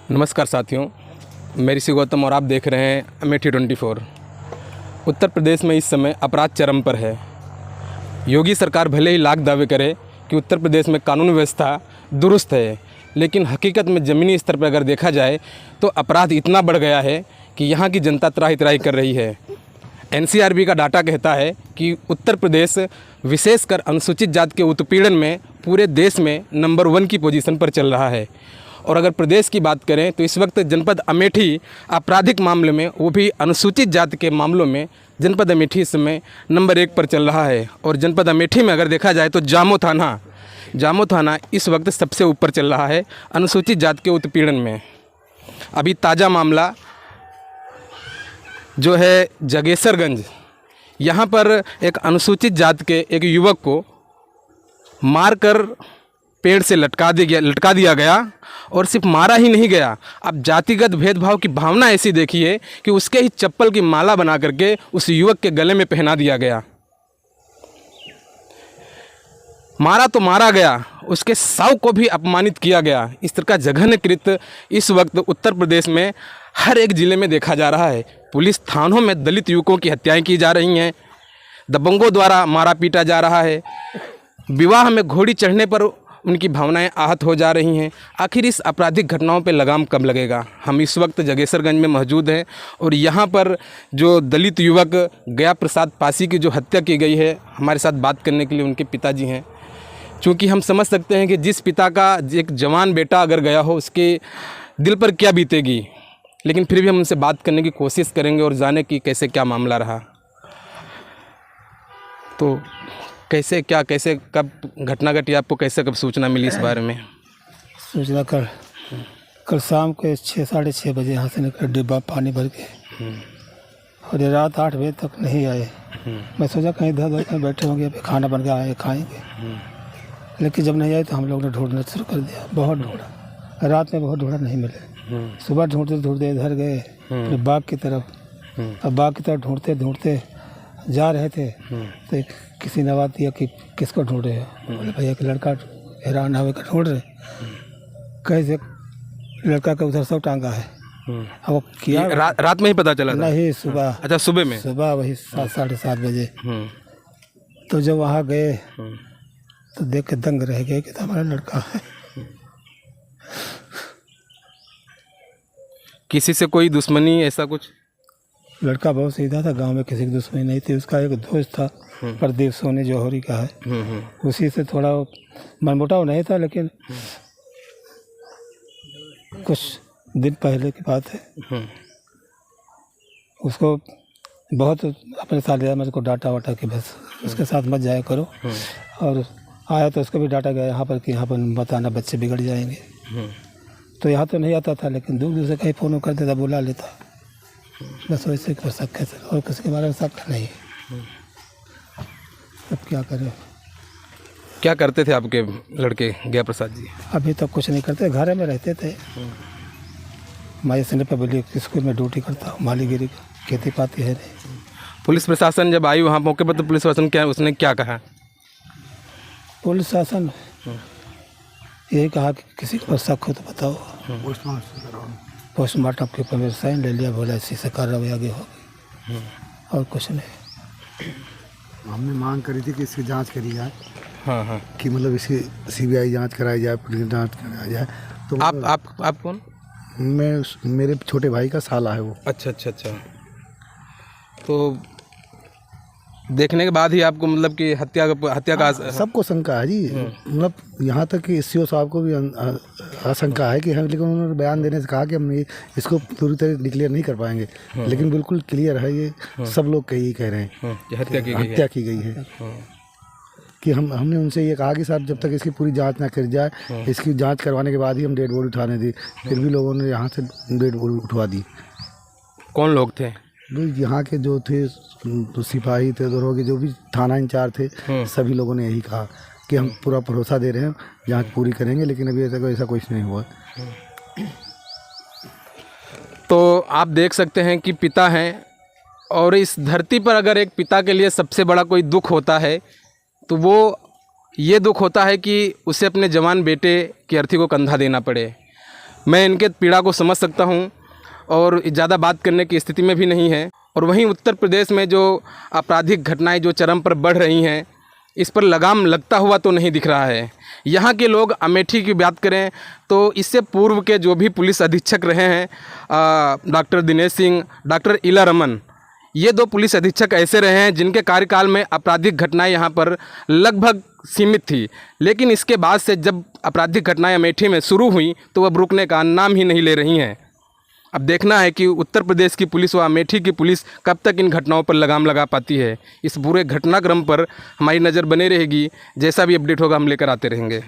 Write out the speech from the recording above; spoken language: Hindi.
नमस्कार साथियों, मैं ऋषि गौतम और आप देख रहे हैं अमेठी 24। उत्तर प्रदेश में इस समय अपराध चरम पर है। योगी सरकार भले ही लाख दावे करे कि उत्तर प्रदेश में कानून व्यवस्था दुरुस्त है, लेकिन हकीकत में ज़मीनी स्तर पर अगर देखा जाए तो अपराध इतना बढ़ गया है कि यहाँ की जनता त्राही त्राही कर रही है। NCRB का डाटा कहता है कि उत्तर प्रदेश विशेषकर अनुसूचित जाति के उत्पीड़न में पूरे देश में नंबर 1 की पोजीशन पर चल रहा है। और अगर प्रदेश की बात करें तो इस वक्त जनपद अमेठी आपराधिक मामले में, वो भी अनुसूचित जाति के मामलों में, जनपद अमेठी इस समय नंबर 1 पर चल रहा है। और जनपद अमेठी में अगर देखा जाए तो जामो थाना इस वक्त सबसे ऊपर चल रहा है अनुसूचित जाति के उत्पीड़न में। अभी ताज़ा मामला जो है जगेसरगंज, यहाँ पर एक अनुसूचित जाति के एक युवक को मारकर पेड़ से लटका दिया गया। और सिर्फ मारा ही नहीं गया, अब जातिगत भेदभाव की भावना ऐसी देखिए कि उसके ही चप्पल की माला बना करके उस युवक के गले में पहना दिया गया। मारा तो मारा गया, उसके शव को भी अपमानित किया गया। इस तरह का जघन्य कृत्य इस वक्त उत्तर प्रदेश में हर एक ज़िले में देखा जा रहा है। पुलिस थानों में दलित युवकों की हत्याएं की जा रही हैं, दबंगों द्वारा मारा पीटा जा रहा है, विवाह में घोड़ी चढ़ने पर उनकी भावनाएं आहत हो जा रही हैं। आखिर इस आपराधिक घटनाओं पे लगाम कब लगेगा? हम इस वक्त जगेसरगंज में मौजूद हैं और यहाँ पर जो दलित युवक गया प्रसाद पासी की जो हत्या की गई है, हमारे साथ बात करने के लिए उनके पिताजी हैं। क्योंकि हम समझ सकते हैं कि जिस पिता का एक जवान बेटा अगर गया हो, उसके दिल पर क्या बीतेगी, लेकिन फिर भी हम उनसे बात करने की कोशिश करेंगे और जाने कि कैसे क्या मामला रहा। तो कैसे कब घटना घटी, आपको कैसे कब सूचना मिली इस बारे में? सूचना कल शाम के 6-6:30 बजे यहाँ से निकले डिब्बा पानी भर के, और ये रात 8 बजे तक नहीं आए। मैं सोचा कहीं इधर कहीं बैठे होंगे, अभी खाना बन के आए खाएंगे, लेकिन जब नहीं आए तो हम लोग ने ढूंढना शुरू कर दिया। बहुत ढूंढा, रात में बहुत ढूंढा, नहीं मिले। सुबह ढूंढते इधर गए फिर बाग की तरफ। अब बाग की तरफ ढूंढते जा रहे थे तो किसी ने आवाज़ दिया कि किसको ढूंढ रहे हो? बोले भैया कि लड़का हैरान हुए का ढूंढ रहे। कैसे लड़का का उधर सब टांगा है। अब किया रात में ही पता चला था? नहीं, सुबह। अच्छा, सुबह में? सुबह वही 7-7:30 बजे। तो जब वहाँ गए तो देख के दंग रह गए कि तो हमारा लड़का है। किसी से कोई दुश्मनी ऐसा कुछ? लड़का बहुत सीधा था, गांव में किसी की दुश्मनी नहीं थी। उसका एक दोस्त था प्रदीप सोनी जौहरी का है, उसी से थोड़ा मनमुटाव नहीं था, लेकिन कुछ दिन पहले की बात है। उसको बहुत अपने साथ लिया, मेरे को डांटा वाटा कि बस उसके साथ मत जाया करो। और आया तो उसको भी डांटा गया यहाँ पर कि यहाँ पर बताना, बच्चे बिगड़ जाएंगे। तो यहाँ तो नहीं आता था, लेकिन दूर दूर से कहीं फ़ोन कर देता, बुला लेता। बस वैसे कर सकते थे, और किसी के बारे में शक नहीं। अब क्या करें? क्या करते थे आपके लड़के गया प्रसाद जी? अभी तो कुछ नहीं करते, घर में रहते थे। मैं इसने पब्लिक स्कूल में ड्यूटी करता हूँ, मालीगिरी का, खेती पाती है नहीं। पुलिस प्रशासन जब आई वहाँ मौके पर तो पुलिस प्रशासन उसने क्या कहा? पुलिस शासन यही कहा कि किसी के पास शक हो तो बताओ। पोस्टमार्टम के ऊपर मेरे साइन ले लिया, बोला इसी से कार्रवाई आगे होगी, और कुछ नहीं। हमने मांग करी थी कि इसकी जांच करी जाए। हाँ, कि मतलब इसकी CBI जांच कराई जाए, पुलिस जांच कराई जाए। तो आप कौन? मेरे छोटे भाई का साला है वो। अच्छा। तो देखने के बाद ही आपको मतलब कि हत्या का सबको शंका है जी। मतलब यहाँ तक कि SCO साहब को भी आशंका है कि हम, लेकिन उन्होंने बयान देने से कहा कि हम इसको पूरी तरह डिक्लेयर नहीं कर पाएंगे। लेकिन बिल्कुल क्लियर है, ये सब लोग यही कह रहे हैं कि हत्या की गई है। कि हमने उनसे ये कहा कि साहब जब तक इसकी पूरी जांच ना कर जाए, इसकी जांच करवाने के बाद ही हम डेड बॉडी उठाने दी। फिर भी लोगों ने यहाँ से डेड बॉडी उठवा दी। कौन लोग थे? यहाँ के जो थे तो सिपाही थे, दरों के जो भी थाना इंचार्ज थे, सभी लोगों ने यही कहा कि हम पूरा भरोसा दे रहे हैं, जांच पूरी करेंगे। लेकिन अभी ऐसा कुछ नहीं हुआ। तो आप देख सकते हैं कि पिता हैं, और इस धरती पर अगर एक पिता के लिए सबसे बड़ा कोई दुख होता है तो वो ये दुख होता है कि उसे अपने जवान बेटे की अर्थी को कंधा देना पड़े। मैं इनके पीड़ा को समझ सकता हूँ और ज़्यादा बात करने की स्थिति में भी नहीं है। और वहीं उत्तर प्रदेश में जो आपराधिक घटनाएं जो चरम पर बढ़ रही हैं, इस पर लगाम लगता हुआ तो नहीं दिख रहा है। यहाँ के लोग, अमेठी की बात करें तो इससे पूर्व के जो भी पुलिस अधीक्षक रहे हैं, डॉक्टर दिनेश सिंह, डॉक्टर इला रमन, ये 2 पुलिस अधीक्षक ऐसे रहे हैं जिनके कार्यकाल में आपराधिक घटनाएं यहाँ पर लगभग सीमित थी। लेकिन इसके बाद से जब आपराधिक घटनाएं अमेठी में शुरू हुई तो वह रुकने का नाम ही नहीं ले रही हैं। अब देखना है कि उत्तर प्रदेश की पुलिस व अमेठी की पुलिस कब तक इन घटनाओं पर लगाम लगा पाती है। इस पूरे घटनाक्रम पर हमारी नज़र बनी रहेगी। जैसा भी अपडेट होगा हम लेकर आते रहेंगे।